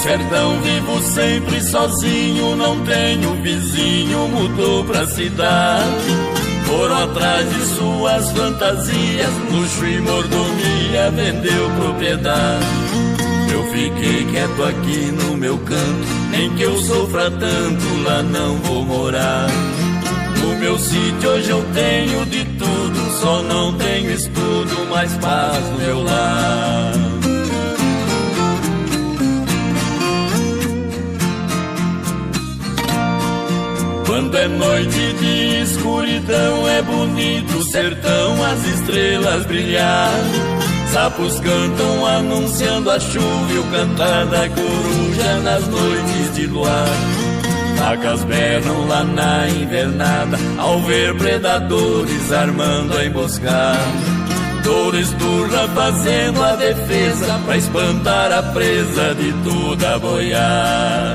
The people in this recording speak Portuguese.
sertão vivo sempre sozinho, não tenho vizinho, mudou pra cidade. Foram atrás de suas fantasias, luxo e mordomia, vendeu propriedade. Eu fiquei quieto aqui no meu canto, nem que eu sofra tanto, lá não vou morar. No meu sítio hoje eu tenho de tudo, só não tenho estudo, mas paz no meu lar. Quando é noite de escuridão é bonito o sertão, as estrelas brilhar. Sapos cantam anunciando a chuva e o cantar da coruja nas noites de luar. Vacas berram lá na invernada ao ver predadores armando a emboscada. Touro esturra fazendo a defesa pra espantar a presa de toda a boiada.